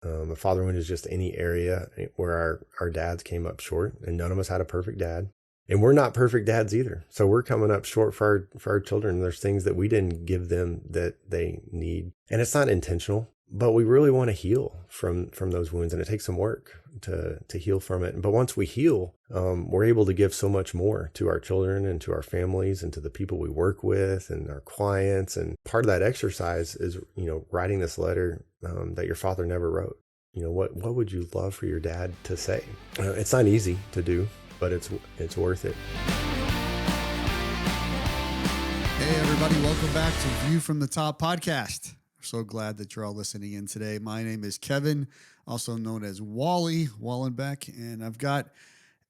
A father wound is just any area where our dads came up short, and none of us had a perfect dad. And we're not perfect dads either. So we're coming up short for our children. There's things that we didn't give them that they need. And it's not intentional, but we really want to heal from those wounds. And it takes some work to heal from it. But once we heal, we're able to give so much more to our children and to our families and to the people we work with and our clients. And part of that exercise is, writing this letter that your father never wrote. What would you love for your dad to say? It's not easy to do, but it's worth it. Hey everybody, welcome back to View from the Top podcast. We're so glad that you're all listening in today. My name is Kevin, also known as Wally Wallenbeck, and I've got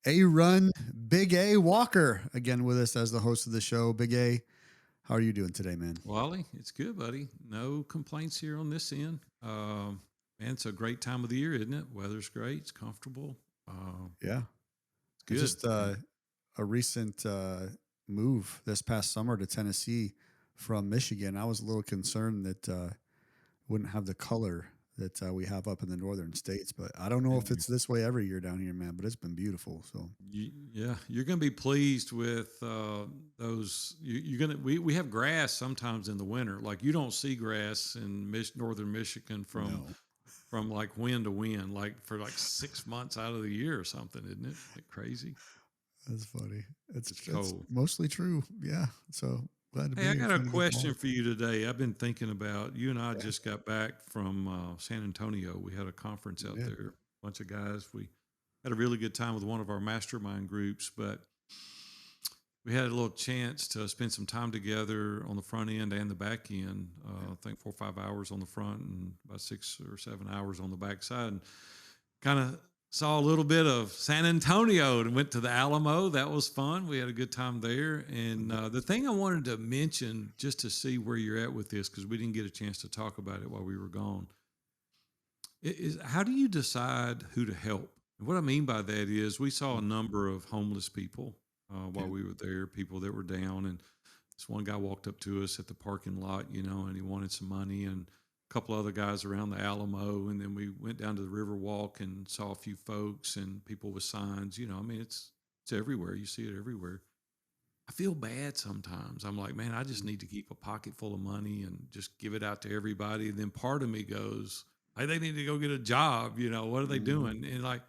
A-Run Big A Walker again with us as the host of the show. Big A, how are you doing today, man? Wally, it's good, buddy. No complaints here on this end. Man, it's a great time of the year, isn't it? Weather's great. It's comfortable. Yeah. It's good. Just a recent move this past summer to Tennessee from Michigan. I was a little concerned that wouldn't have the color that we have up in the northern states, but I don't know if it's this way every year down here, man, but it's been beautiful. So yeah, you're going to be pleased with those. We have grass sometimes in the winter. Like you don't see grass in northern Michigan from like wind to wind, like for like 6 months out of the year or something, isn't it? Isn't it crazy? That's funny. It's cold. Mostly true. Yeah. So glad to be Hey, I here. got a question for you today. I've been thinking about you and I just got back from San Antonio. We had a conference out there, a bunch of guys. We had a really good time with one of our mastermind groups, but we had a little chance to spend some time together on the front end and the back end. I think 4 or 5 hours on the front and about 6 or 7 hours on the back side. And kind of saw a little bit of San Antonio and went to the Alamo. That was fun. We had a good time there. And the thing I wanted to mention, just to see where you're at with this, because we didn't get a chance to talk about it while we were gone, is how do you decide who to help? And what I mean by that is we saw a number of homeless people while we were there, people that were down. And this one guy walked up to us at the parking lot, and he wanted some money, and a couple other guys around the Alamo. And then we went down to the river walk and saw a few folks and people with signs. I mean, it's everywhere. You see it everywhere. I feel bad sometimes. I'm like, man, I just need to keep a pocket full of money and just give it out to everybody. And then part of me goes, hey, they need to go get a job. What are they doing? And like,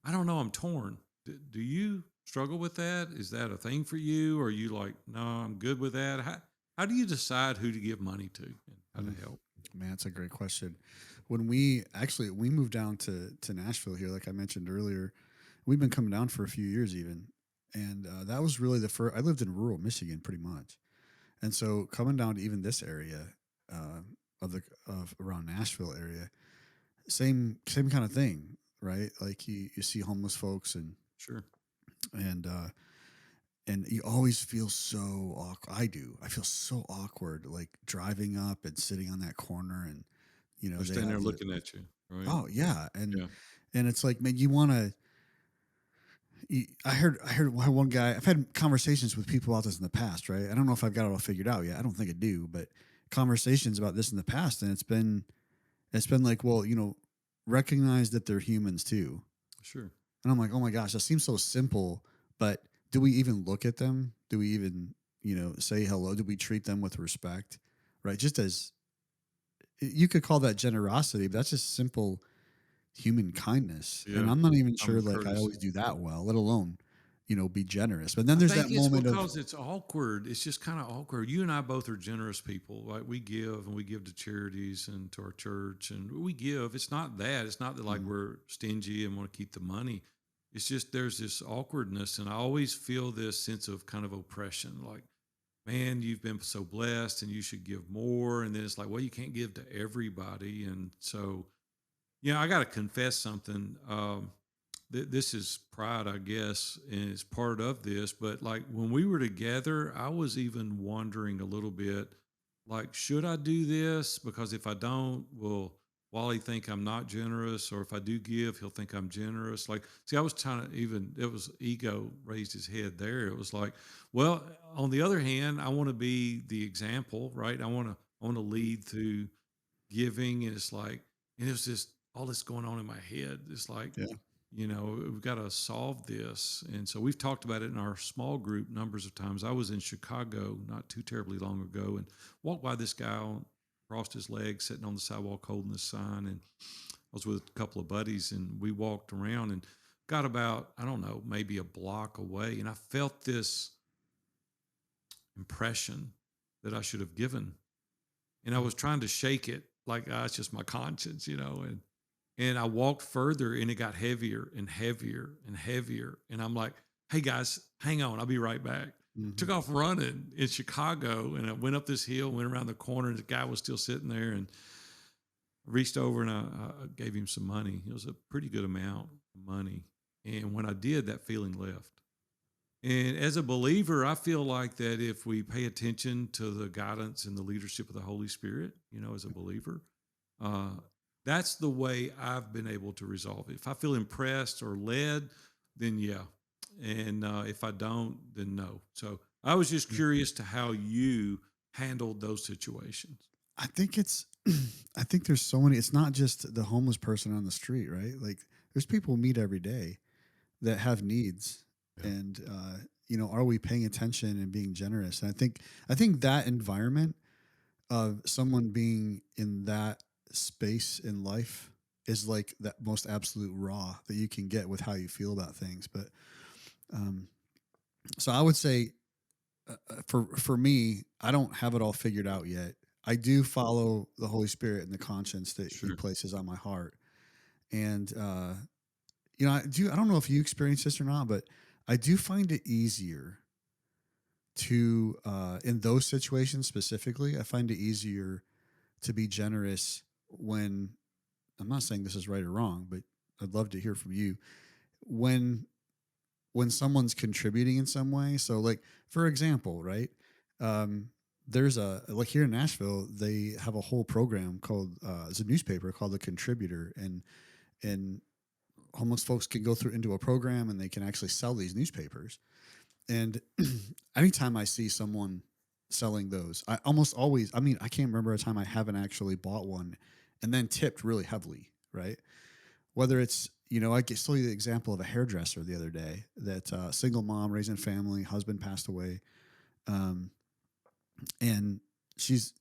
I don't know. I'm torn. Do you struggle with that? Is that a thing for you? Or are you like, no, I'm good with that? How do you decide who to give money to and how to help? Man, that's a great question. When we moved down to Nashville here, like I mentioned earlier, we've been coming down for a few years even. And that was really the first. I lived in rural Michigan pretty much. And so coming down to even this area of around Nashville area, same kind of thing, right? Like you see homeless folks and Sure. And you always feel so awkward. I do. I feel so awkward, like driving up and sitting on that corner, and They're standing there looking at you, right? Oh yeah, and it's like, man, you want to. I heard one guy. I've had conversations with people about this in the past, right? I don't know if I've got it all figured out yet. I don't think I do, but conversations about this in the past, and it's been like, well, recognize that they're humans too. Sure. And I'm like, oh my gosh, that seems so simple, but do we even look at them? Do we even, say hello? Do we treat them with respect? Right? Just as you could call that generosity, but that's just simple human kindness. Yeah. And I'm not even sure like I always do that well, let alone, be generous. But then there's that moment because it's awkward. It's just kind of awkward. You and I both are generous people. Like we give to charities and to our church, and we give. It's not that. It's not that like we're stingy and want to keep the money. It's just there's this awkwardness, and I always feel this sense of kind of oppression. Like, man, you've been so blessed, and you should give more. And then it's like, well, you can't give to everybody, and so, I got to confess something. This is pride, I guess, and it's part of this. But like when we were together, I was even wondering a little bit, like, should I do this? Because if I don't, will Wally think I'm not generous? Or if I do give, he'll think I'm generous. Like, see, I was trying to it was ego raised his head there. It was like, well, on the other hand, I want to be the example, right? I want to lead through giving. And it's like, and it was just all this going on in my head. It's like, Yeah. we've got to solve this. And so we've talked about it in our small group numbers of times. I was in Chicago not too terribly long ago and walked by this guy crossed his legs, sitting on the sidewalk holding the sign. And I was with a couple of buddies and we walked around and got about, I don't know, maybe a block away. And I felt this impression that I should have given. And I was trying to shake it like, it's just my conscience, and I walked further and it got heavier and heavier and heavier. And I'm like, hey guys, hang on. I'll be right back. Took off running in Chicago and I went up this hill, went around the corner and the guy was still sitting there and I reached over and I gave him some money. It was a pretty good amount of money. And when I did, that feeling left. And as a believer, I feel like that if we pay attention to the guidance and the leadership of the Holy Spirit, as a believer, that's the way I've been able to resolve it. If I feel impressed or led, then yeah. And if I don't, then no. So I was just curious to how you handled those situations. I think I think there's so many, it's not just the homeless person on the street, right? Like there's people we meet every day that have needs. Yeah. And, are we paying attention and being generous? And I think that environment of someone being in that space in life is like that most absolute raw that you can get with how you feel about things. But, so I would say, for me, I don't have it all figured out yet. I do follow the Holy Spirit and the conscience that He places on my heart. And, I don't know if you experience this or not, but I do find it easier to, in those situations specifically, I find it easier to be generous when, I'm not saying this is right or wrong, but I'd love to hear from you when someone's contributing in some way. So like, for example, right. There's like here in Nashville, they have a whole program called, it's a newspaper called The Contributor, and homeless folks can go through into a program and they can actually sell these newspapers. And anytime I see someone selling those, I almost always, I can't remember a time I haven't actually bought one and then tipped really heavily, right? Whether it's, I saw you the example of a hairdresser the other day that single mom raising a family, husband passed away. And she's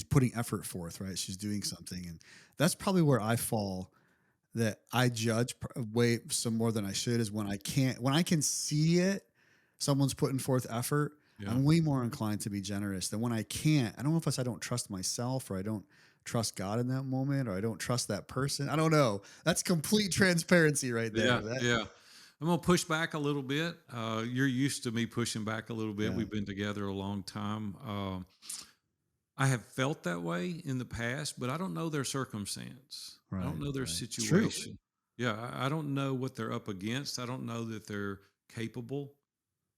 putting effort forth, right? She's doing something. And that's probably where I fall, that I judge way some more than I should, is when I can see it, someone's putting forth effort. Yeah. I'm way more inclined to be generous than when I can't. I don't know if it's I don't trust myself, or I don't trust God in that moment, or I don't trust that person. I don't know. That's complete transparency right there. Yeah. I'm going to push back a little bit. You're used to me pushing back a little bit. Yeah. We've been together a long time. I have felt that way in the past, but I don't know their circumstance. Right, I don't know their situation. Yeah, I don't know what they're up against. I don't know that they're capable,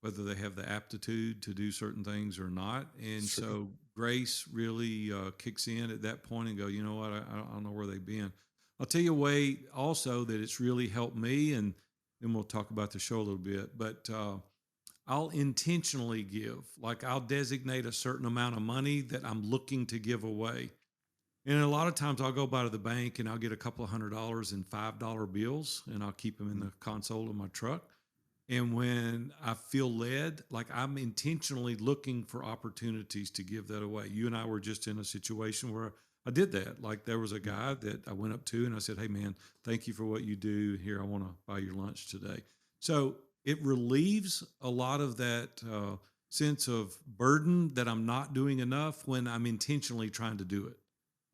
whether they have the aptitude to do certain things or not. And so grace really kicks in at that point and go, you know what, I don't know where they've been. I'll tell you a way also that it's really helped me, and then we'll talk about the show a little bit, but I'll intentionally give. Like I'll designate a certain amount of money that I'm looking to give away. And a lot of times I'll go by to the bank and I'll get a couple of $100 in $5 bills, and I'll keep them in the console of my truck. And when I feel led, like I'm intentionally looking for opportunities to give that away. You and I were just in a situation where I did that. Like there was a guy that I went up to and I said, hey man, thank you for what you do. Here, I want to buy your lunch today. So it relieves a lot of that sense of burden that I'm not doing enough when I'm intentionally trying to do it.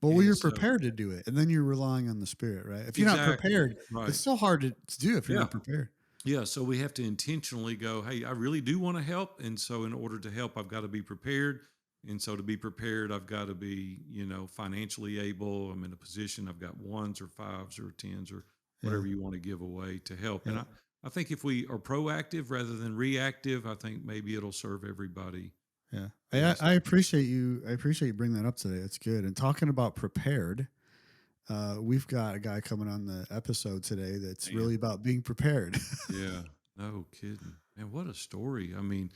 But well, you're prepared to do it, and then you're relying on the Spirit, right? If you're not prepared, it's so hard to do if you're not prepared. Yeah, so we have to intentionally go, hey, I really do want to help, and so in order to help, I've got to be prepared. And so to be prepared, I've got to be, financially able. I'm in a position, I've got ones or fives or tens or whatever you want to give away to help. Yeah. And I think if we are proactive rather than reactive, I think maybe it'll serve everybody. Yeah. I appreciate you. I appreciate you bringing that up today. It's good. And talking about prepared, we've got a guy coming on the episode today that's really about being prepared. Yeah, no kidding. Man, what a story. I mean,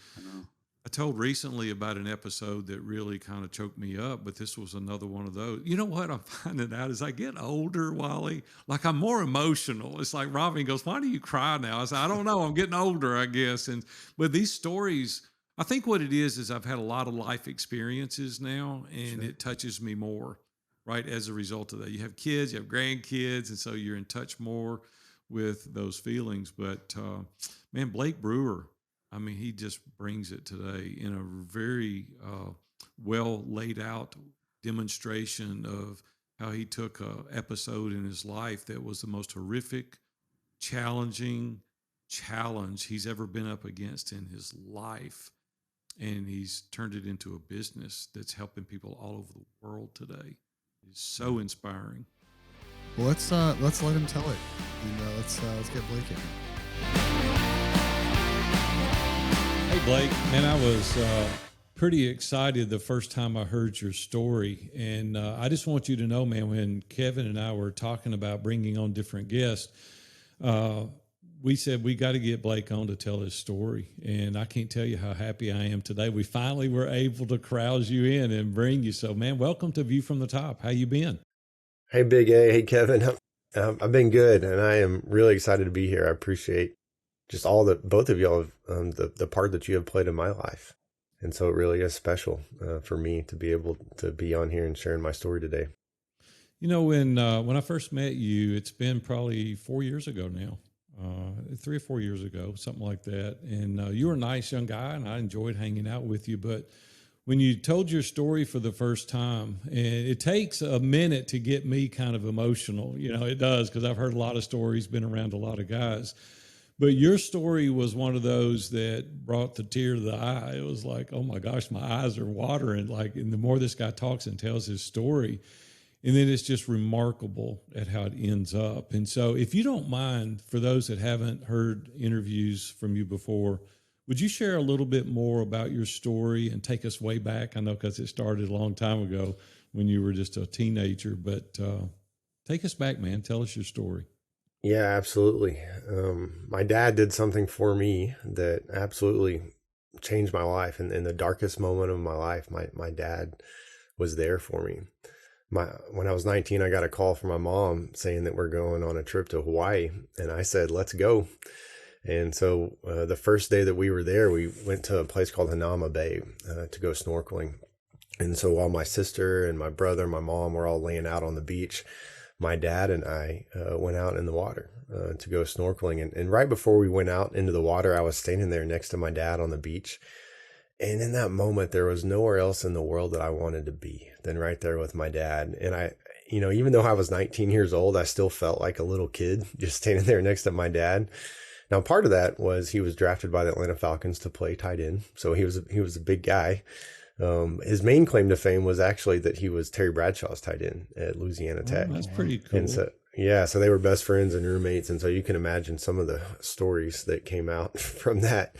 I told recently about an episode that really kind of choked me up, but this was another one of those. You know what I'm finding out as I get older, Wally, like I'm more emotional. It's like Robin goes, "Why do you cry now?" I said, "I don't know. I'm getting older, I guess." And but these stories, I think what it is I've had a lot of life experiences now, and Sure. it touches me more, right? As a result of that, you have kids, you have grandkids, and so you're in touch more with those feelings. But man, Blake Brewer, I mean, he just brings it today in a very well laid out demonstration of how he took a episode in his life that was the most horrific, challenging challenge he's ever been up against in his life, and he's turned it into a business that's helping people all over the world today. It's so inspiring. Well, let's let him tell it, and let's get Blake in. Hey, Blake, man, I was pretty excited the first time I heard your story. And I just want you to know, man, when Kevin and I were talking about bringing on different guests, we said we got to get Blake on to tell his story. And I can't tell you how happy I am today. We finally were able to crowd you in and bring you. So, man, welcome to View from the Top. How you been? Hey, Big A. Hey, Kevin. I've been good, and I am really excited to be here. I appreciate just all that both of y'all have, the part that you have played in my life. And so it really is special for me to be able to be on here and sharing my story today. You know, when I first met you, it's been probably 4 years ago now, 3 or 4 years ago, something like that. And you were a nice young guy, and I enjoyed hanging out with you. But when you told your story for the first time, and it takes a minute to get me kind of emotional, you know, it does, because I've heard a lot of stories, been around a lot of guys. But your story was one of those that brought the tear to the eye. It was like, oh my gosh, my eyes are watering. Like, and the more this guy talks and tells his story, and then it's just remarkable at how it ends up. And so, if you don't mind, for those that haven't heard interviews from you before, would you share a little bit more about your story and take us way back? I know because it started a long time ago when you were just a teenager, but take us back, man. Tell us your story. Yeah, absolutely. My dad did something for me that absolutely changed my life. And in the darkest moment of my life, my dad was there for me. When I was 19, I got a call from my mom saying that we're going on a trip to Hawaii. And I said, let's go. And so the first day that we were there, we went to a place called Hanama Bay to go snorkeling. And so while my sister and my brother and my mom were all laying out on the beach, my dad and I went out in the water to go snorkeling. And right before we went out into the water, I was standing there next to my dad on the beach. And in that moment, there was nowhere else in the world that I wanted to be than right there with my dad. And I, you know, even though I was 19 years old, I still felt like a little kid just standing there next to my dad. Now, part of that was he was drafted by the Atlanta Falcons to play tight end. So he was a big guy. His main claim to fame was actually that he was Terry Bradshaw's tight end at Louisiana Tech. That's pretty cool. And so, yeah, so they were best friends and roommates. And so you can imagine some of the stories that came out from that.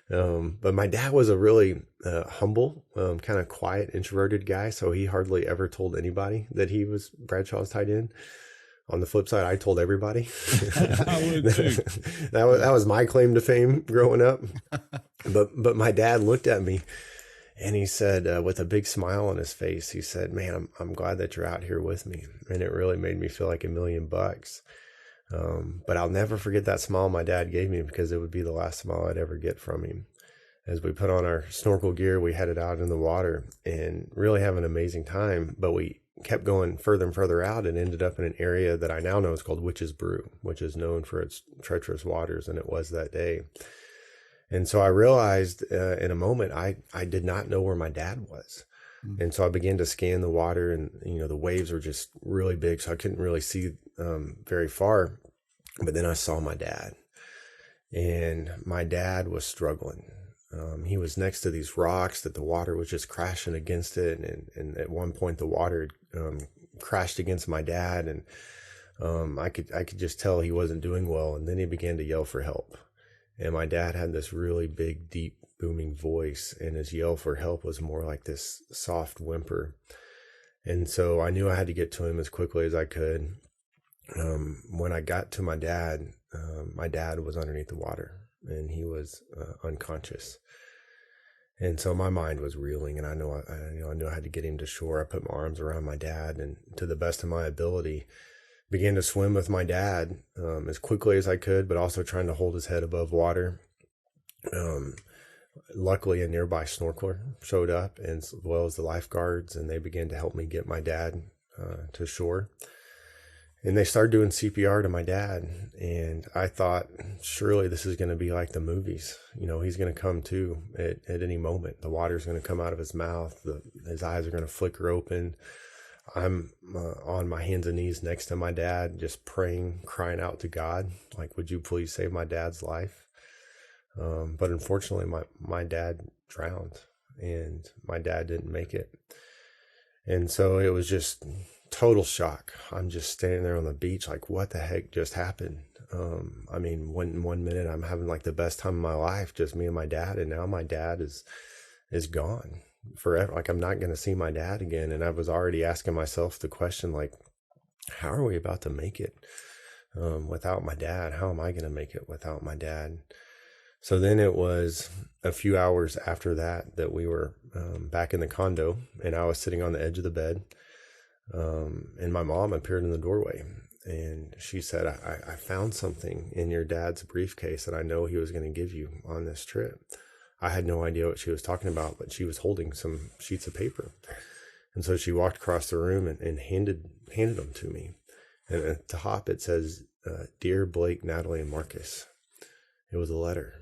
But my dad was a really humble, kind of quiet, introverted guy. So he hardly ever told anybody that he was Bradshaw's tight end. On the flip side, I told everybody. I would too. That was my claim to fame growing up. But my dad looked at me and he said, with a big smile on his face, he said, "Man, I'm glad that you're out here with me." And it really made me feel like $1 million. But I'll never forget that smile my dad gave me because it would be the last smile I'd ever get from him. As we put on our snorkel gear, we headed out in the water and really have an amazing time. But we kept going further and further out and ended up in an area that I now know is called Witch's Brew, which is known for its treacherous waters, and it was that day. And so I realized in a moment I did not know where my dad was. And so I began to scan the water, and you know the waves were just really big, so I couldn't really see very far. But then I saw my dad, and my dad was struggling. He was next to these rocks that the water was just crashing against it. And at one point the water crashed against my dad, and I could just tell he wasn't doing well. And then he began to yell for help. And my dad had this really big, deep, booming voice, and his yell for help was more like this soft whimper. And so I knew I had to get to him as quickly as I could. When I got to my dad was underneath the water, and he was unconscious. And so my mind was reeling, and I knew I had to get him to shore. I put my arms around my dad, and to the best of my ability, began to swim with my dad as quickly as I could, but also trying to hold his head above water. Um, Luckily, a nearby snorkeler showed up, and as well as the lifeguards, and they began to help me get my dad to shore. And they started doing CPR to my dad. And I thought, surely this is going to be like the movies. He's going to come to at any moment. The water's going to come out of his mouth. His eyes are going to flicker open. I'm on my hands and knees next to my dad, just praying, crying out to God, like, would you please save my dad's life? But unfortunately, my dad drowned, and my dad didn't make it. And so it was just total shock. I'm just standing there on the beach like, what the heck just happened? One minute I'm having like the best time of my life, just me and my dad, and now my dad is gone forever. Like, I'm not going to see my dad again. And I was already asking myself the question, like, how are we about to make it without my dad? How am I going to make it without my dad? So then it was a few hours after that we were back in the condo, and I was sitting on the edge of the bed. And my mom appeared in the doorway, and she said, I found something in your dad's briefcase that I know he was going to give you on this trip. I had no idea what she was talking about, but she was holding some sheets of paper. And so she walked across the room and handed them to me. And at the top it says, Dear Blake, Natalie, and Marcus. It was a letter.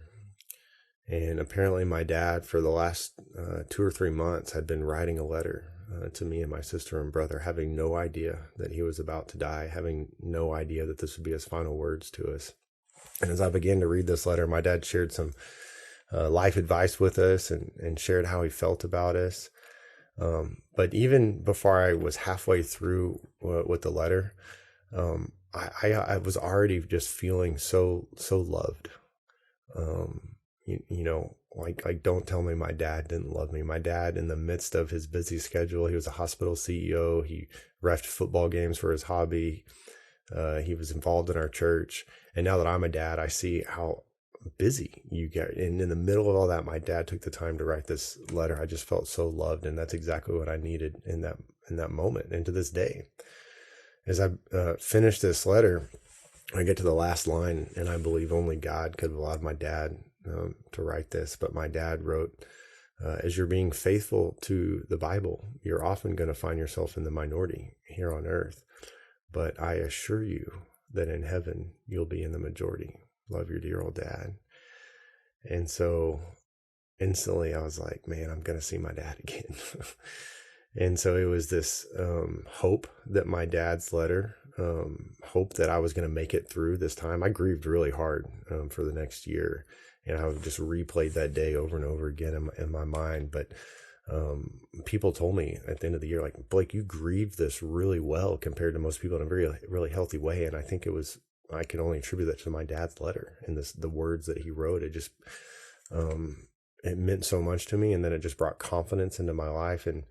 And apparently my dad, for the last 2 or 3 months, had been writing a letter to me and my sister and brother, having no idea that he was about to die, having no idea that this would be his final words to us. And as I began to read this letter, my dad shared some life advice with us and shared how he felt about us. But even before I was halfway through with the letter, I was already just feeling so loved. Like, don't tell me my dad didn't love me. My dad, in the midst of his busy schedule, he was a hospital CEO. He refed football games for his hobby. He was involved in our church. And now that I'm a dad, I see how busy you get. And in the middle of all that, my dad took the time to write this letter. I just felt so loved. And that's exactly what I needed in that moment. And to this day, as I finish this letter, I get to the last line, and I believe only God could have allowed my dad to write this. But my dad wrote, as you're being faithful to the Bible, you're often going to find yourself in the minority here on earth. But I assure you that in heaven, you'll be in the majority. Love, your dear old dad. And so instantly I was like, man, I'm going to see my dad again. And so it was this hope that my dad's letter, hope that I was going to make it through this time. I grieved really hard for the next year, and I just replayed that day over and over again in my mind. But people told me at the end of the year, like, Blake, you grieved this really well compared to most people in a very, really healthy way. And I think I can only attribute that to my dad's letter and the words that he wrote. It just, it meant so much to me. And then it just brought confidence into my life. And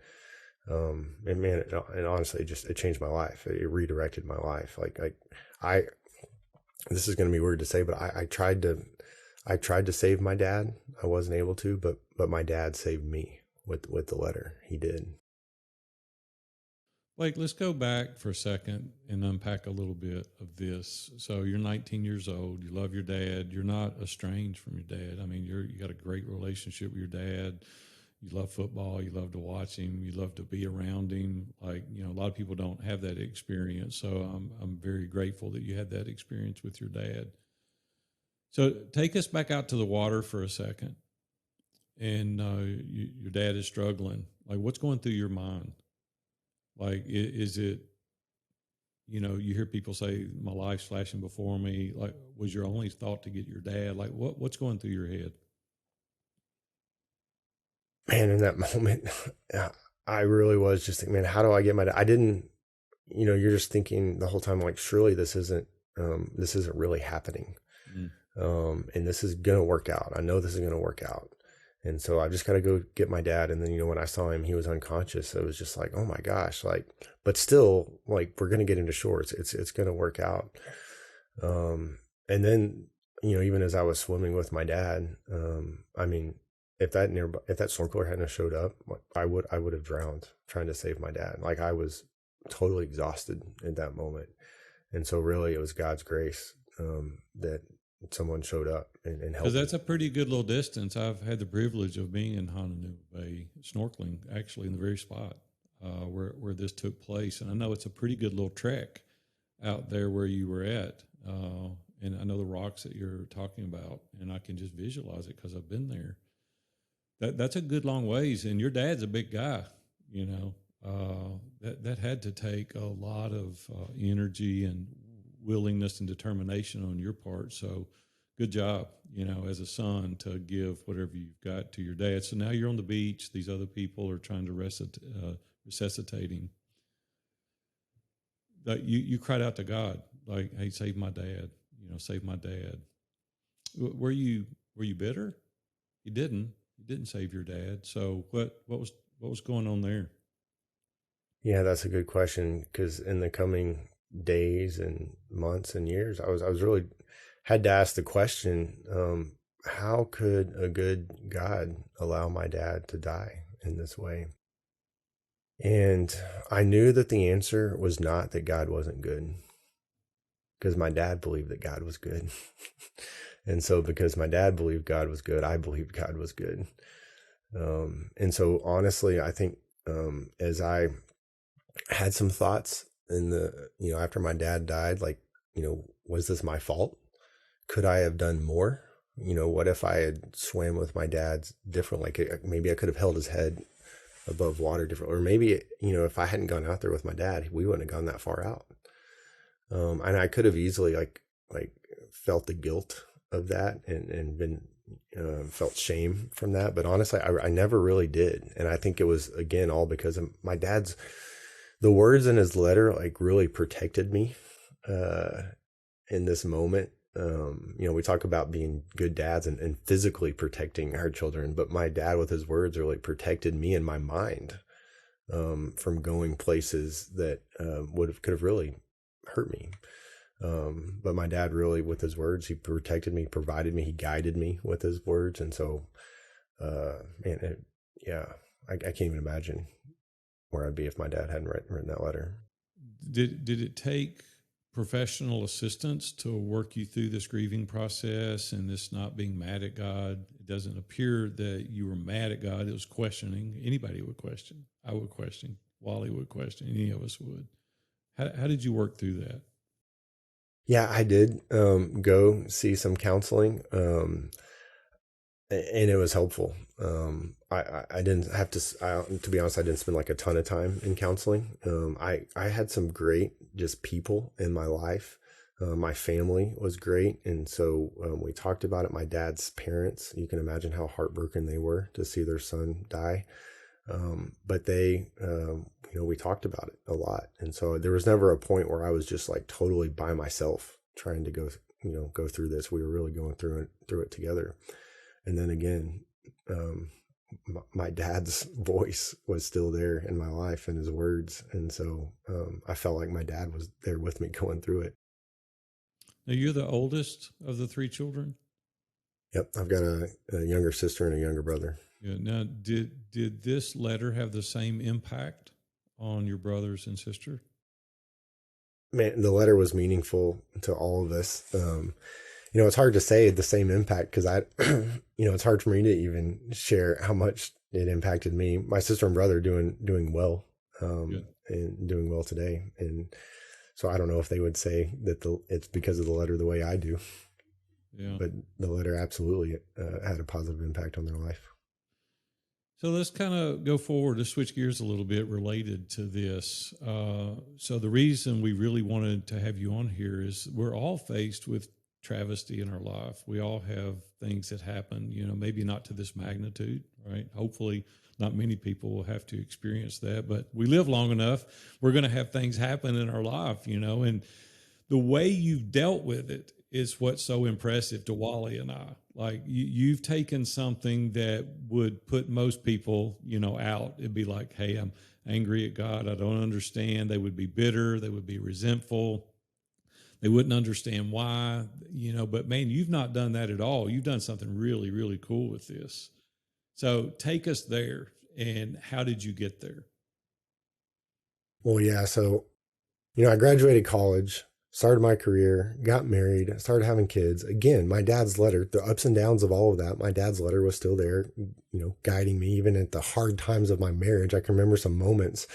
man, and honestly, it changed my life. It redirected my life. This is going to be weird to say, but I tried to save my dad. I wasn't able to, but my dad saved me with the letter. He did. Blake, let's go back for a second and unpack a little bit of this. So you're 19 years old. You love your dad. You're not estranged from your dad. I mean, you got a great relationship with your dad. You love football. You love to watch him. You love to be around him. Like, a lot of people don't have that experience. So I'm very grateful that you had that experience with your dad. So take us back out to the water for a second. And your dad is struggling. Like, what's going through your mind? Like, is it, you hear people say, my life's flashing before me. Like, was your only thought to get your dad? Like, what's going through your head? Man, in that moment, I really was just thinking, man, how do I get my dad? I didn't, you're just thinking the whole time, like, surely this isn't really happening. And this is going to work out. I know this is going to work out. And so I just got to go get my dad. And then, when I saw him, he was unconscious. So it was just like, oh my gosh, like, but still, like, we're going to get him to shore. It's going to work out. And then, even as I was swimming with my dad, if that snorkeler hadn't have showed up, like, I would have drowned trying to save my dad. Like I was totally exhausted at that moment. And so really it was God's grace that someone showed up and Because helped me. that's a pretty good little distance. I've had the privilege of being in Honolulu Bay snorkeling, actually in the very spot where this took place, and I know it's a pretty good little trek out there where you were at. And I know the rocks that you're talking about, and I can just visualize it because I've been there. That's a good long ways, and your dad's a big guy. You know, that had to take a lot of energy and willingness and determination on your part. So, good job, you know, as a son to give whatever you've got to your dad. So now you're on the beach. These other people are trying to resuscitate him. That you cried out to God, like, "Hey, save my dad! You know, save my dad." Were you bitter? You didn't. You didn't save your dad. So what was going on there? Yeah, that's a good question because in the coming days and months and years, I was really had to ask the question, how could a good God allow my dad to die in this way? And I knew that the answer was not that God wasn't good because my dad believed that God was good. And so because my dad believed God was good, I believed God was good. And so honestly, I think as I had some thoughts in the, you know, after my dad died, like, you know, was this my fault? Could I have done more? You know, what if I had swam with my dad's different? Like maybe I could have held his head above water different, or maybe, you know, if I hadn't gone out there with my dad, we wouldn't have gone that far out. And I could have easily like felt the guilt of that and been felt shame from that. But honestly, I never really did. And I think it was, again, all because of my dad's, the words in his letter, like really protected me in this moment. You know, we talk about being good dads and physically protecting our children, but my dad with his words really protected me and my mind from going places that could have really hurt me. But my dad really, with his words, he protected me, provided me, he guided me with his words. And so, man, yeah, I can't even imagine where I'd be if my dad hadn't written that letter. Did it take professional assistance to work you through this grieving process and this not being mad at God? It doesn't appear that you were mad at God. It was questioning. Anybody would question. I would question. Wally would question. Any of us would. How did you work through that? Yeah, I did go see some counseling, and it was helpful. I didn't have to be honest, I didn't spend like a ton of time in counseling. I had some great just people in my life. My family was great. And so we talked about it. My dad's parents, you can imagine how heartbroken they were to see their son die. But they, you know, we talked about it a lot. And so there was never a point where I was just like totally by myself trying to go through this. We were really going through it together. And then again, my dad's voice was still there in my life and his words. And so I felt like my dad was there with me going through it. Now, you're the oldest of the three children? Yep. I've got a younger sister and a younger brother. Yeah. Now, did this letter have the same impact on your brothers and sister? Man, the letter was meaningful to all of us. You know, it's hard to say the same impact because you know, it's hard for me to even share how much it impacted me. My sister and brother doing well, and doing well today. And so I don't know if they would say that it's because of the letter the way I do. Yeah. But the letter absolutely had a positive impact on their life. So let's kind of go forward to switch gears a little bit related to this. So the reason we really wanted to have you on here is we're all faced with travesty in our life. We all have things that happen, you know, maybe not to this magnitude, right? Hopefully not many people will have to experience that, but we live long enough, we're going to have things happen in our life, you know, and the way you've dealt with it is what's so impressive to Wally and I. Like you've taken something that would put most people, you know, out. It'd be like, hey, I'm angry at God. I don't understand. They would be bitter. They would be resentful. They wouldn't understand why, you know, but man, you've not done that at all. You've done something really, really cool with this. So take us there. And how did you get there? Well, yeah. So, I graduated college, started my career, got married, started having kids. Again, my dad's letter, the ups and downs of all of that, my dad's letter was still there, guiding me even at the hard times of my marriage. I can remember some moments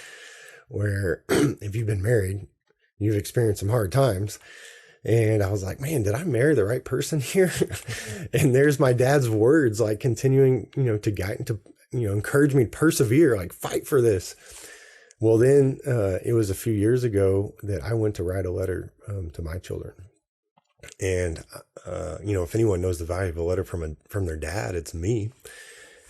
where if you've been married, you've experienced some hard times. And I was like, man, did I marry the right person here? And there's my dad's words, like continuing, to guide, to, encourage me to persevere, like fight for this. Well, then it was a few years ago that I went to write a letter to my children. And, if anyone knows the value of a letter from their dad, it's me.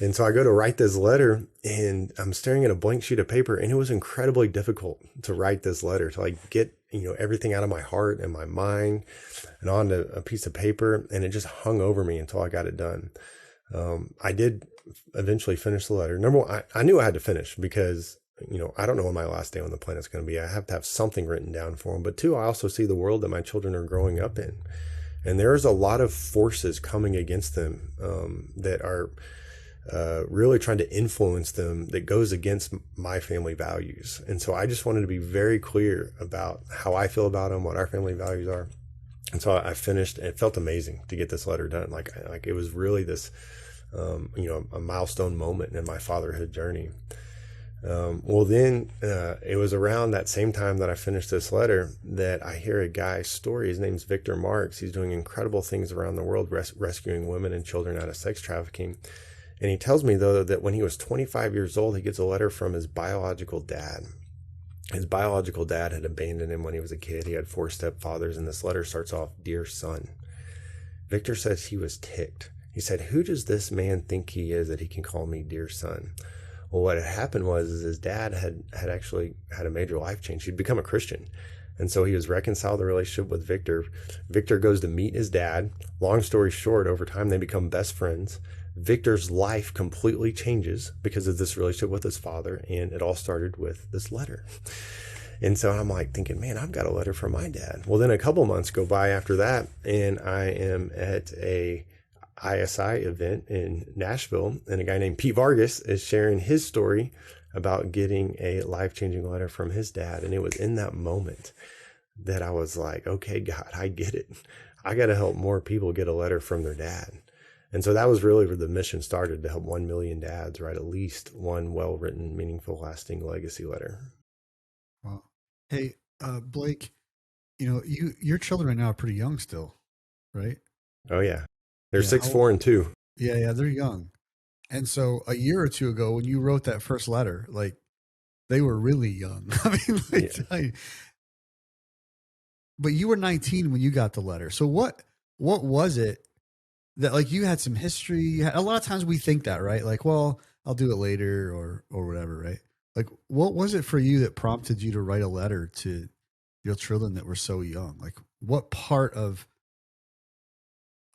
And so I go to write this letter and I'm staring at a blank sheet of paper, and it was incredibly difficult to write this letter, to like get, everything out of my heart and my mind and onto a piece of paper. And it just hung over me until I got it done. I did eventually finish the letter. Number one, I knew I had to finish because, I don't know when my last day on the planet's going to be. I have to have something written down for them. But two, I also see the world that my children are growing up in. And there's a lot of forces coming against them that are really trying to influence them that goes against my family values. And so I just wanted to be very clear about how I feel about them, what our family values are. And so I finished, and it felt amazing to get this letter done. Like it was really this, a milestone moment in my fatherhood journey. Well, then it was around that same time that I finished this letter that I hear a guy's story. His name's Victor Marks. He's doing incredible things around the world, rescuing women and children out of sex trafficking. And he tells me, though, that when he was 25 years old, he gets a letter from his biological dad. His biological dad had abandoned him when he was a kid. He had 4 stepfathers, and this letter starts off, "Dear son." Victor says he was ticked. He said, "Who does this man think he is that he can call me dear son?" Well, what had happened was his dad had actually had a major life change. He'd become a Christian. And so he was reconciled the relationship with Victor. Victor goes to meet his dad. Long story short, over time, they become best friends. Victor's life completely changes because of this relationship with his father. And it all started with this letter. And so I'm like thinking, man, I've got a letter from my dad. Well, then a couple months go by after that, and I am at a ISI event in Nashville, and a guy named Pete Vargas is sharing his story about getting a life-changing letter from his dad. And it was in that moment that I was like, okay, God, I get it. I got to help more people get a letter from their dad. And so that was really where the mission started, to help 1 million dads write at least one well-written, meaningful, lasting legacy letter. Wow. Hey, Blake, your children right now are pretty young still, right? Oh, yeah. They're 6, 4, and 2. Yeah, they're young. And so a year or two ago, when you wrote that first letter, like they were really young. I mean, yeah. But you were 19 when you got the letter. So what was it that, like, you had some history? A lot of times we think that, right? Like, well, I'll do it later or whatever, right? Like, what was it for you that prompted you to write a letter to your children that were so young? Like, what part of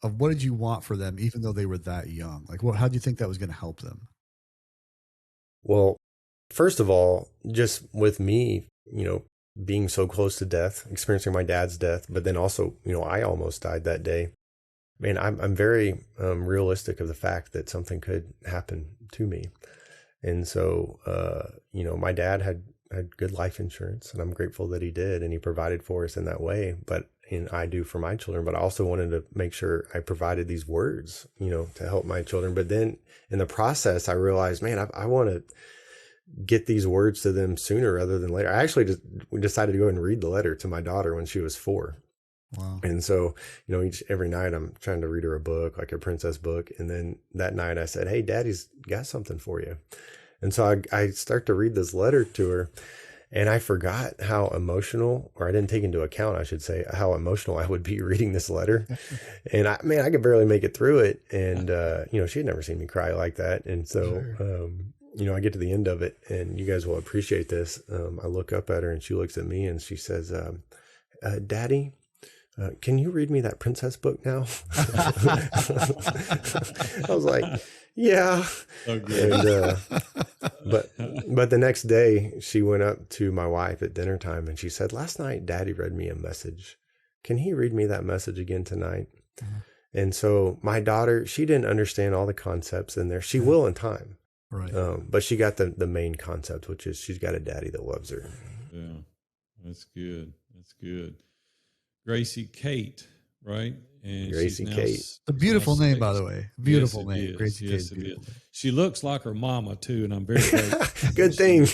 what did you want for them, even though they were that young? Like, how do you think that was going to help them? Well, first of all, just with me, being so close to death, experiencing my dad's death, but then also, I almost died that day. Man, I'm very realistic of the fact that something could happen to me. And so, my dad had good life insurance, and I'm grateful that he did, and he provided for us in that way. And I do for my children, but I also wanted to make sure I provided these words, to help my children. But then in the process, I realized, man, I want to get these words to them sooner rather than later. I actually we decided to go and read the letter to my daughter when she was 4. Wow. And so, every night I'm trying to read her a book, like a princess book. And then that night I said, hey, Daddy's got something for you. And so I start to read this letter to her, and I forgot how emotional, or I didn't take into account, I should say, how emotional I would be reading this letter. And I could barely make it through it. And, she had never seen me cry like that. And so, sure. I get to the end of it, and you guys will appreciate this. I look up at her, and she looks at me, and she says, Daddy, can you read me that princess book now? I was like, yeah. Okay. And, but the next day she went up to my wife at dinner time, and she said, last night Daddy read me a message. Can he read me that message again tonight? Mm-hmm. And so my daughter, she didn't understand all the concepts in there. She will in time. Right. But she got the main concept, which is she's got a daddy that loves her. Yeah, that's good. That's good. Gracie Kate, right? And she's Gracie now Kate. A beautiful now name, by 6. the way. Yes, Beautiful it name. is. Gracie Kate Yes, is it beautiful. is. She looks like her mama too, and I'm very grateful. Good thing.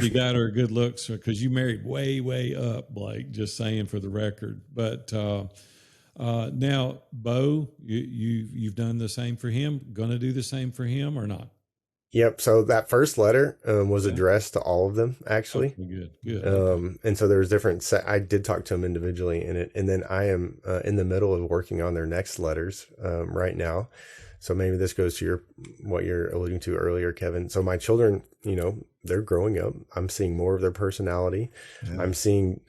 You got her good looks because you married way, way up, Blake. Just saying for the record. But now, Bo, you've done the same for him. Going to do the same for him or not? Yep. So that first letter was Yeah. addressed to all of them, actually. Okay, good, good. Okay. And so there was different. I did talk to them individually in it, and then I am in the middle of working on their next letters right now. So maybe this goes to what you're alluding to earlier, Kevin. So my children, they're growing up. I'm seeing more of their personality. Yeah. I'm seeing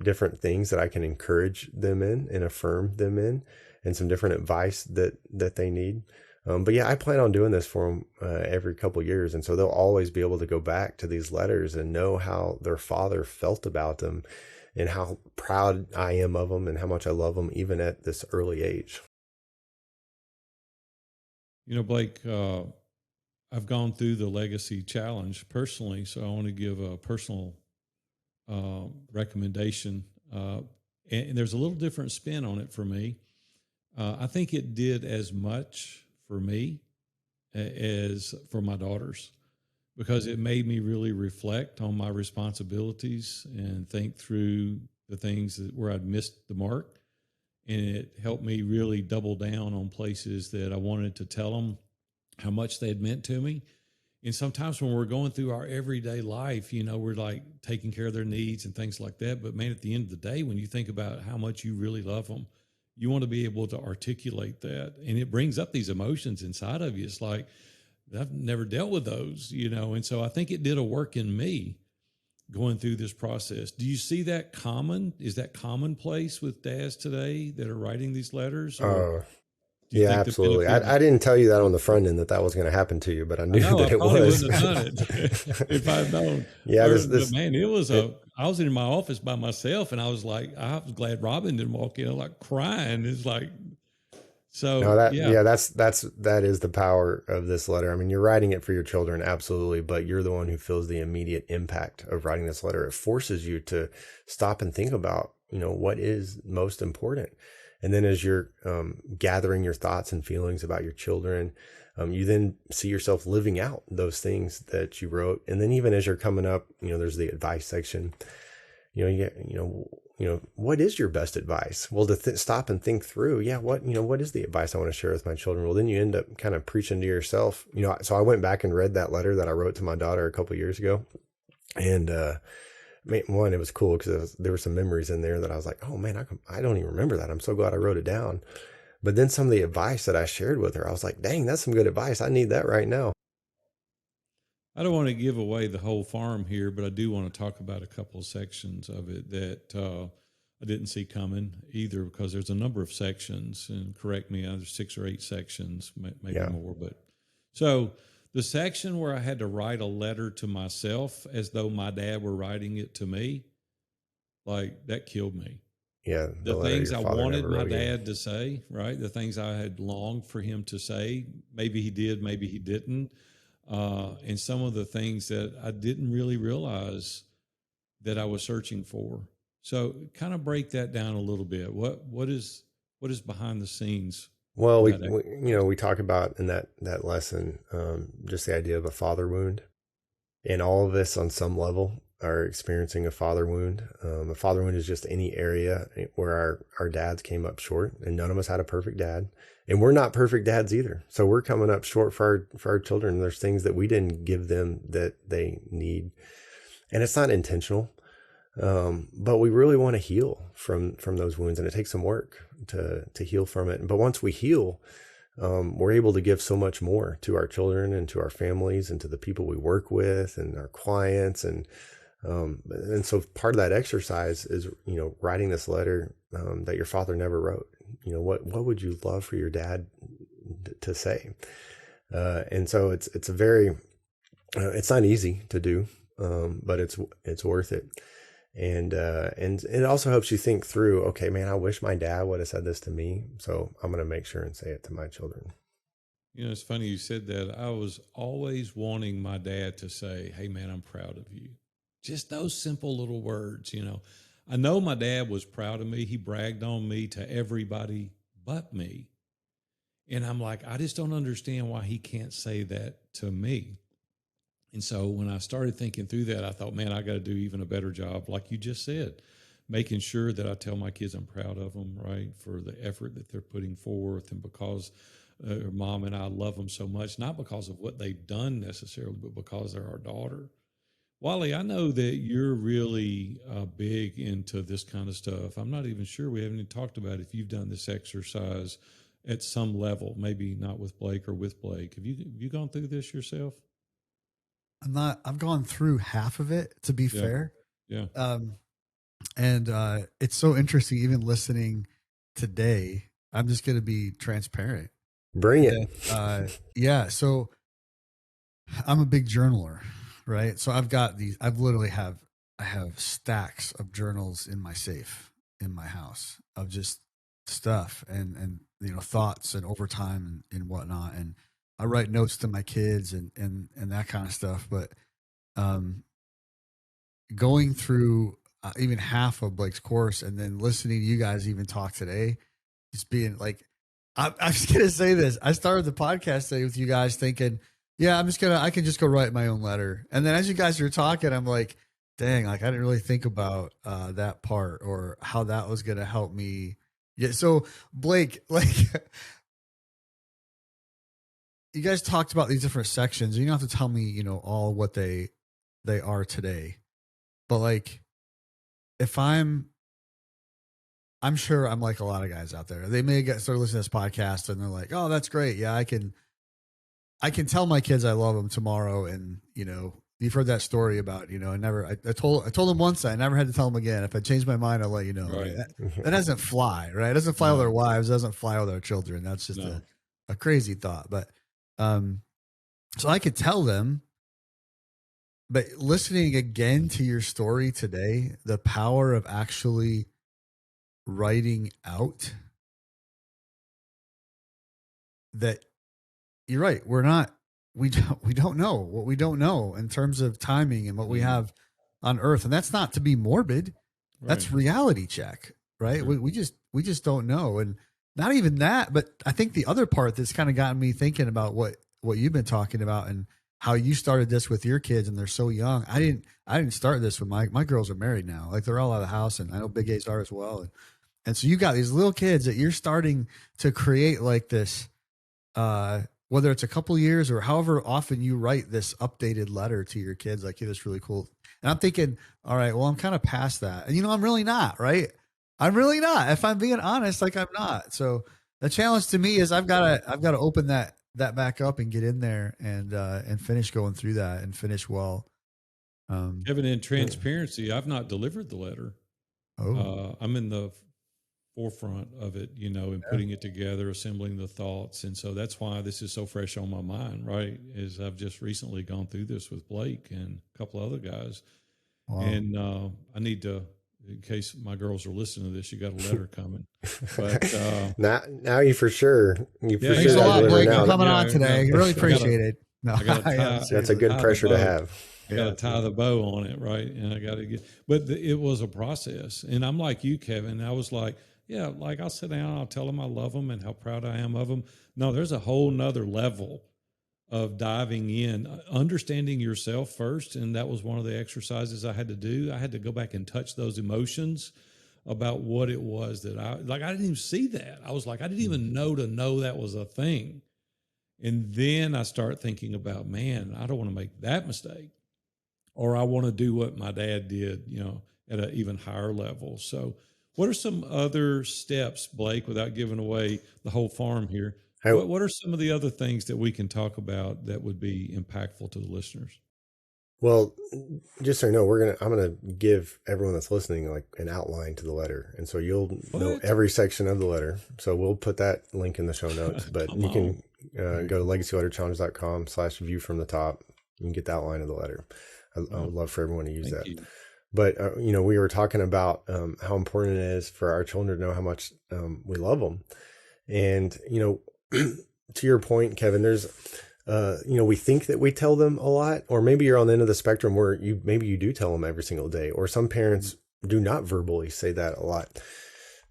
different things that I can encourage them in and affirm them in, and some different advice that they need. But yeah, I plan on doing this for them every couple years. And so they'll always be able to go back to these letters and know how their father felt about them and how proud I am of them and how much I love them, even at this early age. Blake, I've gone through the legacy challenge personally, so I want to give a personal recommendation. And there's a little different spin on it for me. I think it did as much for me as for my daughters, because it made me really reflect on my responsibilities and think through the things where I'd missed the mark. And it helped me really double down on places that I wanted to tell them how much they had meant to me. And sometimes when we're going through our everyday life, we're like taking care of their needs and things like that. But man, at the end of the day, when you think about how much you really love them, you want to be able to articulate that. And it brings up these emotions inside of you. It's like, I've never dealt with those, And so I think it did a work in me going through this process. Do you see that common? Is that commonplace with dads today that are writing these letters? Or do you Yeah, think the absolutely. benefit? I didn't tell you that on the front end that was going to happen to you, but I knew that I it probably was. wouldn't have done it if I'd known. Yeah, But man, I was in my office by myself, and I was glad Robin didn't walk in, like crying. It's like, so No, yeah. that is the power of this letter. I mean, you're writing it for your children, absolutely, but you're the one who feels the immediate impact of writing this letter. It forces you to stop and think about, what is most important. And then as you're gathering your thoughts and feelings about your children, you then see yourself living out those things that you wrote. And then even as you're coming up, there's the advice section. What is your best advice? Well, to stop and think through, what is the advice I want to share with my children? Well, then you end up kind of preaching to yourself. So I went back and read that letter that I wrote to my daughter a couple of years ago. And, one, it was cool because there were some memories in there that I was like, oh man, I don't even remember that. I'm so glad I wrote it down. But then some of the advice that I shared with her, I was like, dang, that's some good advice. I need that right now. I don't want to give away the whole farm here, but I do want to talk about a couple of sections of it that I didn't see coming either, because there's a number of sections, and correct me, there's 6 or 8 sections, maybe more. But so the section where I had to write a letter to myself as though my dad were writing it to me, like that killed me. Yeah. The things I wanted my dad to say, right? The things I had longed for him to say. Maybe he did, maybe he didn't. And some of the things that I didn't really realize that I was searching for. So kind of break that down a little bit. What is behind the scenes? Well, we talk about in that lesson, just the idea of a father wound, and all of us on some level are experiencing a father wound. A father wound is just any area where our dads came up short, and none of us had a perfect dad, and we're not perfect dads either. So we're coming up short for our children. There's things that we didn't give them that they need, and it's not intentional. But we really want to heal from those wounds, and it takes some work to heal from it. But once we heal, we're able to give so much more to our children and to our families and to the people we work with and our clients. And so part of that exercise is, writing this letter, that your father never wrote. What would you love for your dad to say? And so it's a very, it's not easy to do, but it's worth it. And it also helps you think through, okay, man, I wish my dad would have said this to me. So I'm going to make sure and say it to my children. You know, it's funny you said that. I was always wanting my dad to say, "Hey, man, I'm proud of you." Just those simple little words, you know. I know my dad was proud of me. He bragged on me to everybody but me. And I'm like, I just don't understand why he can't say that to me. And so when I started thinking through that, I thought, man, I got to do even a better job, like you just said, making sure that I tell my kids I'm proud of them, right, for the effort that they're putting forth, and because mom and I love them so much, not because of what they've done necessarily, but because they're our daughter. Wally, I know that you're really big into this kind of stuff. I'm not even sure, we haven't even talked about if you've done this exercise at some level, maybe not with Blake or with Blake. Have you gone through this yourself? I've gone through half of it, to be Yeah. fair. Yeah. And it's so interesting, even listening today. I'm just going to be transparent. Bring it. Yeah. So I'm a big journaler, right? So I've got these, I have stacks of journals in my safe in my house of just stuff and, thoughts and overtime and whatnot. And I write notes to my kids and that kind of stuff. But, going through even half of Blake's course and then listening to you guys even talk today, just being like, I'm just going to say this. I started the podcast today with you guys thinking, yeah, I can just go write my own letter. And then as you guys were talking, I'm like, dang, like I didn't really think about that part or how that was going to help me. Yeah. So Blake, like you guys talked about these different sections. You don't have to tell me, all what they are today, but like, if I'm sure I'm like a lot of guys out there. They may start listening to this podcast and they're like, "Oh, that's great. Yeah, I can tell my kids I love them tomorrow." And you've heard that story about I told them once, I never had to tell them again. If I change my mind, I'll let you know. Right. That doesn't fly, right? It doesn't fly with our wives. It doesn't fly with our children. That's just a crazy thought. But so I could tell them. But listening again to your story today, the power of actually writing out that you're right. We don't know what we don't know in terms of timing and what we have on earth. And that's not to be morbid. Right. That's reality check, right? Sure. We just don't know. And not even that, but I think the other part that's kind of gotten me thinking about what you've been talking about and how you started this with your kids and they're so young. I didn't start this with my girls are married now. Like they're all out of the house, and I know Big A's are as well. And so you got these little kids that you're starting to create like this, whether it's a couple years or however often you write this updated letter to your kids, like, hey, that's really cool. And I'm thinking, all right, well, I'm kind of past that. And I'm really not, right? I'm really not. If I'm being honest, like I'm not. So the challenge to me is I've got to open that back up and get in there and finish going through that and finish well. Kevin, in transparency, I've not delivered the letter. I'm in the forefront of it, and putting it together, assembling the thoughts. And so that's why this is so fresh on my mind, right? Is I've just recently gone through this with Blake and a couple of other guys. Wow. And I need to, in case my girls are listening to this, you got a letter coming. But now you for sure. Thanks a lot, Blake, for coming on today. I really appreciate it. No, that's a good pressure to have. I got to tie the bow on it, right? And I got to it was a process. And I'm like you, Kevin. I was like, yeah, like I'll sit down, I'll tell them I love them and how proud I am of them. No, there's a whole nother level of diving in, understanding yourself first. And that was one of the exercises I had to do. I had to go back and touch those emotions about what it was that I didn't even see that. I was like, I didn't even know that was a thing. And then I start thinking about, man, I don't want to make that mistake, or I want to do what my dad did, at an even higher level. So what are some other steps, Blake, without giving away the whole farm here? What are some of the other things that we can talk about that would be impactful to the listeners? Well, just so you know, I'm gonna give everyone that's listening like an outline to the letter, and so you'll know every section of the letter. So we'll put that link in the show notes. But you can go to legacyletterchallenge.com/view from the top. You can get the outline of the letter. I would love for everyone to use that. But, we were talking about how important it is for our children to know how much we love them. And, to your point, Kevin, there's, we think that we tell them a lot, or maybe you're on the end of the spectrum where maybe you do tell them every single day, or some parents do not verbally say that a lot.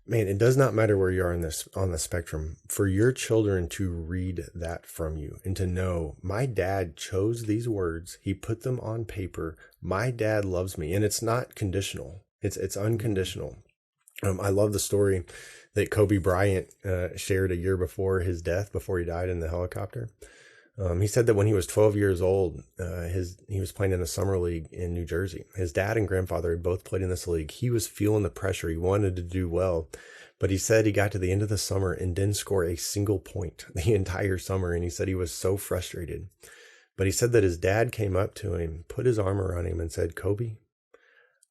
Man, it does not matter where you are on the spectrum. For your children to read that from you and to know, my dad chose these words, he put them on paper, my dad loves me, and it's not conditional. It's unconditional. I love the story that Kobe Bryant shared a year before his death, before he died in the helicopter. He said that when he was 12 years old, he was playing in a summer league in New Jersey. His dad and grandfather had both played in this league. He was feeling the pressure. He wanted to do well, but he said he got to the end of the summer and didn't score a single point the entire summer. And he said he was so frustrated. But he said that his dad came up to him, put his arm around him and said, Kobe,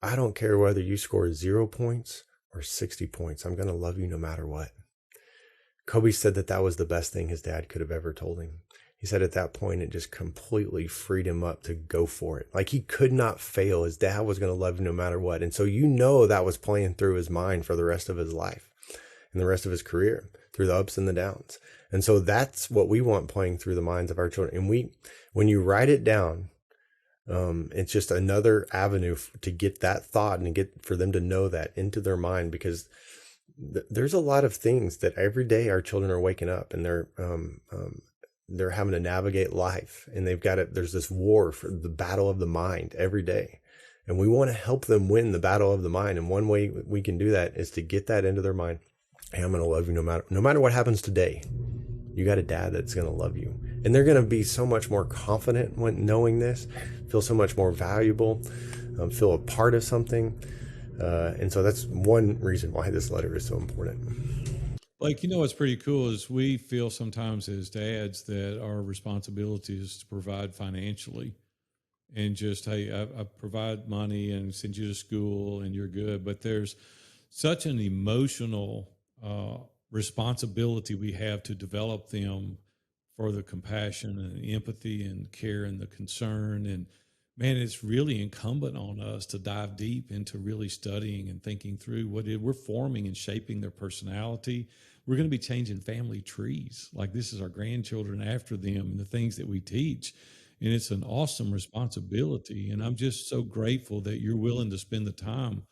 I don't care whether you score 0 points or 60 points. I'm going to love you no matter what. Kobe said that was the best thing his dad could have ever told him. He said at that point, it just completely freed him up to go for it. Like he could not fail. His dad was going to love him no matter what. And so, that was playing through his mind for the rest of his life and the rest of his career, through the ups and the downs. And so that's what we want playing through the minds of our children. And when you write it down, it's just another avenue to get that thought and for them to know that into their mind, because there's a lot of things that every day our children are waking up and they're having to navigate life, and there's this war for the battle of the mind every day. And we want to help them win the battle of the mind. And one way we can do that is to get that into their mind. Hey, I'm going to love you no matter what happens today. You got a dad that's going to love you. And they're going to be so much more confident when knowing this, feel so much more valuable, feel a part of something. And so that's one reason why this letter is so important. Like, what's pretty cool is we feel sometimes as dads that our responsibility is to provide financially and just, hey, I provide money and send you to school and you're good. But there's such an emotional responsibility we have to develop them for the compassion and the empathy and care and the concern. And man, it's really incumbent on us to dive deep into really studying and thinking through we're forming and shaping their personality. We're going to be changing family trees. Like, this is our grandchildren after them and the things that we teach. And it's an awesome responsibility. And I'm just so grateful that you're willing to spend the time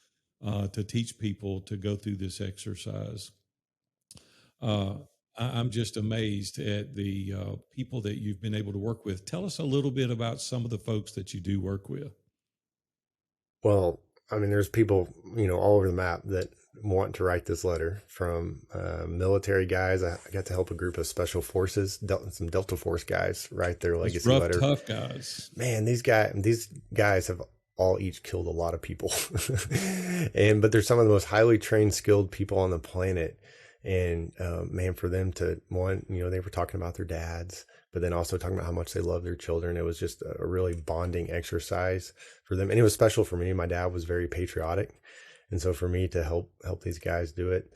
to teach people to go through this exercise. I'm just amazed at the people that you've been able to work with. Tell us a little bit about some of the folks that you do work with. Well, I mean, there's people, all over the map that want to write this letter, from military guys. I got to help a group of special forces, some Delta Force guys write their legacy rough, letter. Tough guys. Man, these guys have all each killed a lot of people. But they're some of the most highly trained, skilled people on the planet. And man, for them to they were talking about their dads, but then also talking about how much they love their children. It was just a really bonding exercise for them. And it was special for me. My dad was very patriotic. And so for me to help these guys do it,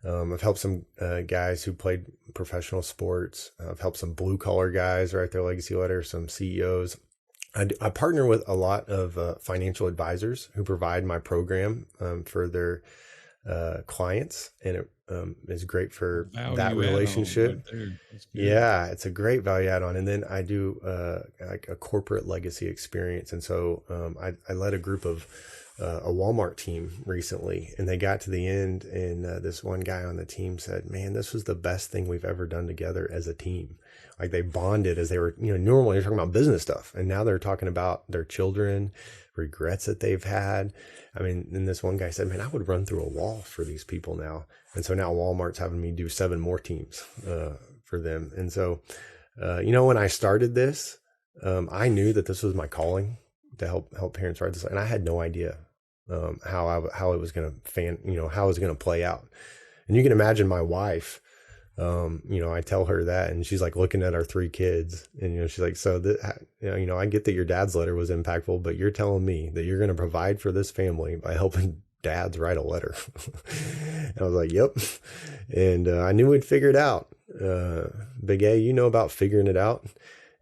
I've helped some guys who played professional sports. I've helped some blue collar guys write their legacy letter, some CEOs. I partner with a lot of financial advisors who provide my program for their clients, and it is great for that relationship. Right, yeah, it's a great value add on. And then I do like a corporate legacy experience. And so I led a group of a Walmart team recently, and they got to the end, and this one guy on the team said, man, this was the best thing we've ever done together as a team. Like, they bonded as they were, normally you're talking about business stuff, and now they're talking about their children, regrets that they've had. I mean, and this one guy said, man, I would run through a wall for these people now. And so now Walmart's having me do 7 more teams for them. And so, when I started this, I knew that this was my calling to help parents write this. And I had no idea how it was going to how it was going to play out. And you can imagine my wife, I tell her that, and she's like looking at our 3 kids, and, she's like, so I get that your dad's letter was impactful, but you're telling me that you're going to provide for this family by helping dads write a letter. And I was like, yep. And I knew we'd figure it out. Big A, about figuring it out.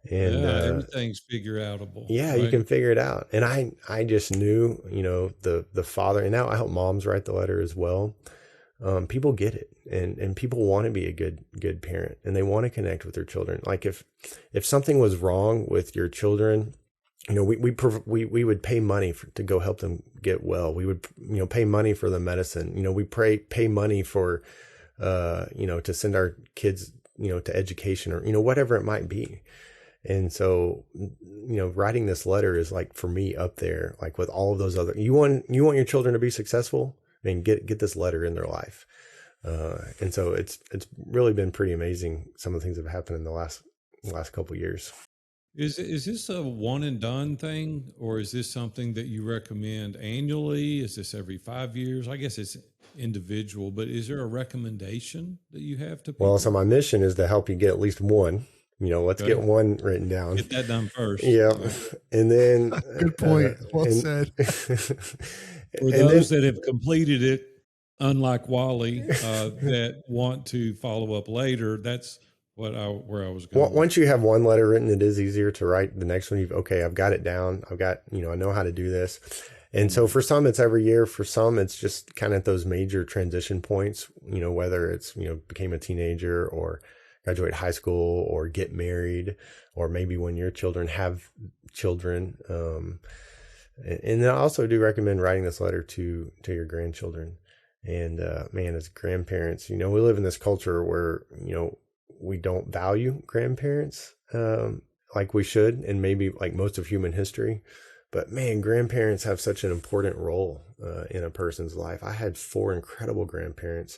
And Yeah, everything's figure outable, yeah, you right? can figure it out. And I just knew, you know, the father, and now I help moms write the letter as well. People get it, and people want to be a good parent, and they want to connect with their children. Like if something was wrong with your children, you know, we would pay money to go help them get well. We would, you know, pay money for the medicine. You know, we pay money for, you know, to send our kids, you know, to education, or, you know, whatever it might be. And so, you know, writing this letter is like, for me, up there, like with all of those other, you want your children to be successful, and get this letter in their life. And so it's really been pretty amazing. Some of the things that have happened in the last couple of years. Is this a one and done thing, or is this something that you recommend annually? Is this every 5 years? I guess it's individual, but is there a recommendation that you have to Well, so people? my mission is to help you get at least one. You know, let's get Okay, one written down. get that done first. Yeah. Right. And then, Good point. Well and, said. For and then those that have completed it, unlike Wally, that want to follow up later, that's where I was going. once you have one letter written, it is easier to write the next one. Okay, I've got it down. I've got, you know, I know how to do this. And so for some, it's every year. For some, it's just kind of at those major transition points, you know, whether it's, you know, became a teenager, or graduate high school, or get married, or maybe when your children have children. And I also do recommend writing this letter to your grandchildren. And man, as grandparents, you know, we live in this culture where, you know, we don't value grandparents like we should, and maybe like most of human history. But man, grandparents have such an important role in a person's life. I had 4 incredible grandparents,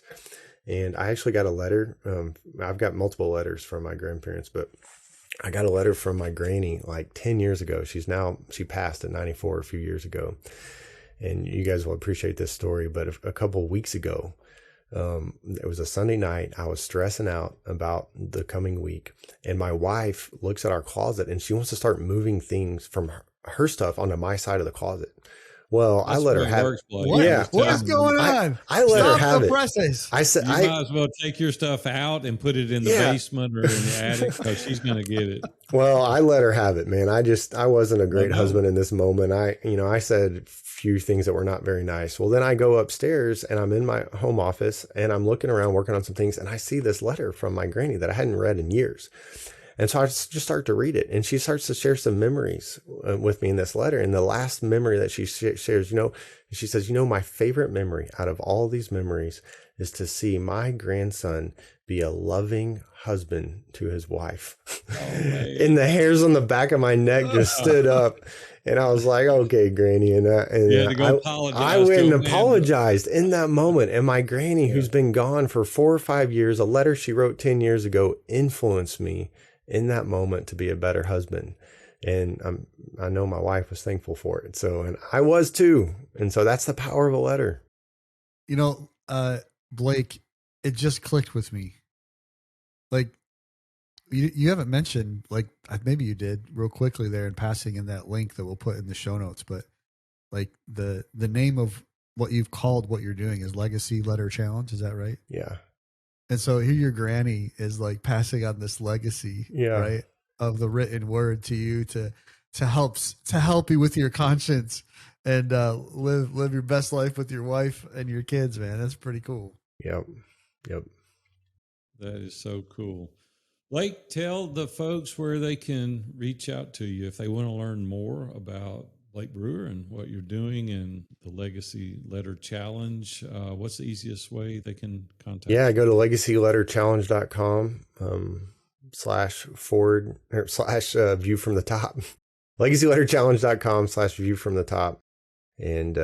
and I actually got a letter. I've got multiple letters from my grandparents, but I got a letter from my granny like 10 years ago. She passed at 94 a few years ago. And you guys will appreciate this story. But a couple of weeks ago, it was a Sunday night. I was stressing out about the coming week. And my wife looks at our closet, and she wants to start moving things from her stuff onto my side of the closet. Well, I That's let the her way it have, works, Blake. What? yeah, What's going on? I let her Stop have the it. presses. I said, You might as well take your stuff out and put it in the basement or in the attic, because she's going to get it. well, I let her have it, man. I wasn't a great No. husband in this moment. I said a few things that were not very nice. Well, then I go upstairs, and I'm in my home office, and I'm looking around working on some things, and I see this letter from my granny that I hadn't read in years. And so I just start to read it, and she starts to share some memories with me in this letter. And the last memory that she shares, you know, she says, you know, my favorite memory out of all these memories is to see my grandson be a loving husband to his wife. Oh, And the hairs on the back of my neck just stood up. And I was like, okay, Granny. And you had to go apologize. I went and apologized in that moment. And my granny, who's been gone for 4 or 5 years, a letter she wrote 10 years ago influenced me in that moment to be a better husband. And I know my wife was thankful for it. So, and I was too. And so that's the power of a letter. You know, Blake, it just clicked with me. Like, you haven't mentioned, like, maybe you did real quickly there in passing in that link that we'll put in the show notes, but like the name of what you've called what you're doing is Legacy Letter Challenge. Is that right? Yeah. And so here your granny is like passing on this legacy, right, of the written word to you to help you with your conscience and live your best life with your wife and your kids, man. That's pretty cool. Yep. That is so cool. Blake, tell the folks where they can reach out to you if they want to learn more about Blake Brewer and what you're doing and the Legacy Letter Challenge. What's the easiest way they can contact you? Yeah, go to legacyletterchallenge.com /forward/ view from the top. legacyletterchallenge.com /view from the top. And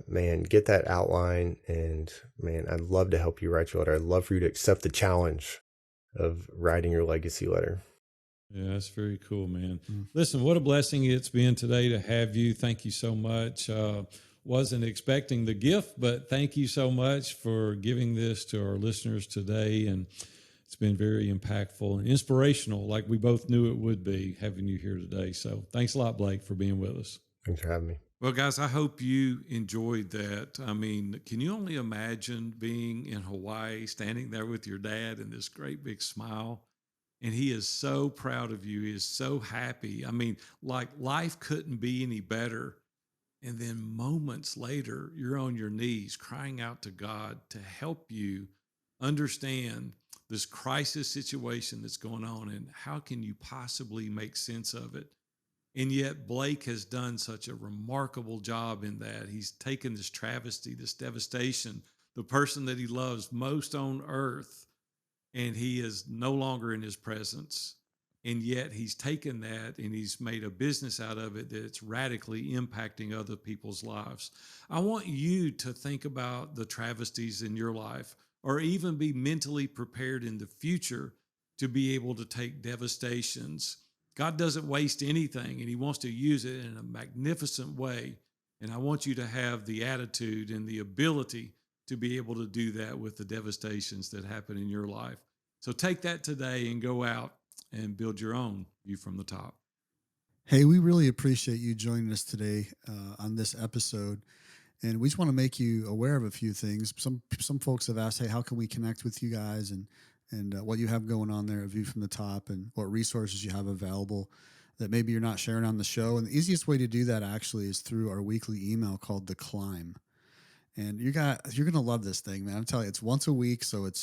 man, get that outline. And man, I'd love to help you write your letter. I'd love for you to accept the challenge of writing your legacy letter. Yeah, that's very cool, man. Listen, what a blessing it's been today to have you. Thank you so much. Wasn't expecting the gift, but thank you so much for giving this to our listeners today. And it's been very impactful and inspirational, like we both knew it would be, having you here today. So thanks a lot, Blake, for being with us. Thanks for having me. Well, guys, I hope you enjoyed that. I mean, can you only imagine being in Hawaii, standing there with your dad and this great big smile? And he is so proud of you. He is so happy. I mean, like life couldn't be any better. And then moments later, you're on your knees crying out to God to help you understand this crisis situation that's going on and how can you possibly make sense of it. And yet Blake has done such a remarkable job in that. He's taken this travesty, this devastation, the person that he loves most on earth, and he is no longer in his presence. And yet he's taken that and he's made a business out of it that's radically impacting other people's lives. I want you to think about the travesties in your life, or even be mentally prepared in the future to be able to take devastations. God doesn't waste anything, and he wants to use it in a magnificent way. And I want you to have the attitude and the ability to be able to do that with the devastations that happen in your life. So take that today and go out and build your own view from the top. Hey, we really appreciate you joining us today on this episode. And we just want to make you aware of a few things. Some folks have asked, hey, how can we connect with you guys and what you have going on there at View from the Top and what resources you have available that maybe you're not sharing on the show. And the easiest way to do that actually is through our weekly email called The Climb. And you're going to love this thing, man. I'm telling you, it's once a week. So it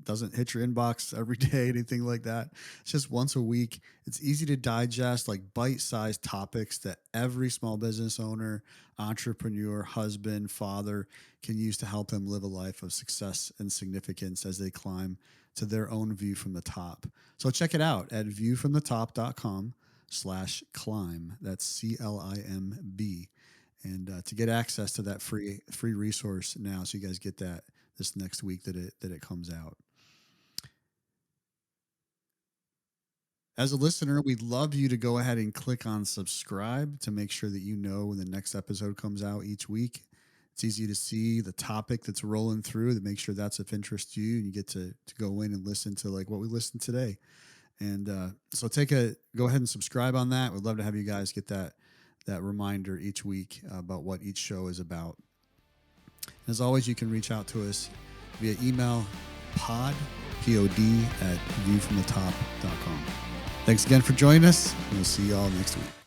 doesn't hit your inbox every day, anything like that. It's just once a week. It's easy to digest, like bite-sized topics that every small business owner, entrepreneur, husband, father can use to help them live a life of success and significance as they climb to their own view from the top. So check it out at viewfromthetop.com/climb. That's CLIMB. And to get access to that free resource now, so you guys get that this next week that it comes out. As a listener, we'd love you to go ahead and click on subscribe to make sure that you know when the next episode comes out each week. It's easy to see the topic that's rolling through to make sure that's of interest to you, and you get to go in and listen to like what we listened today. And so go ahead and subscribe on that. We'd love to have you guys get that reminder each week about what each show is about. As always, you can reach out to us via email, pod @viewfromthetop.com. Thanks again for joining us, and we'll see you all next week.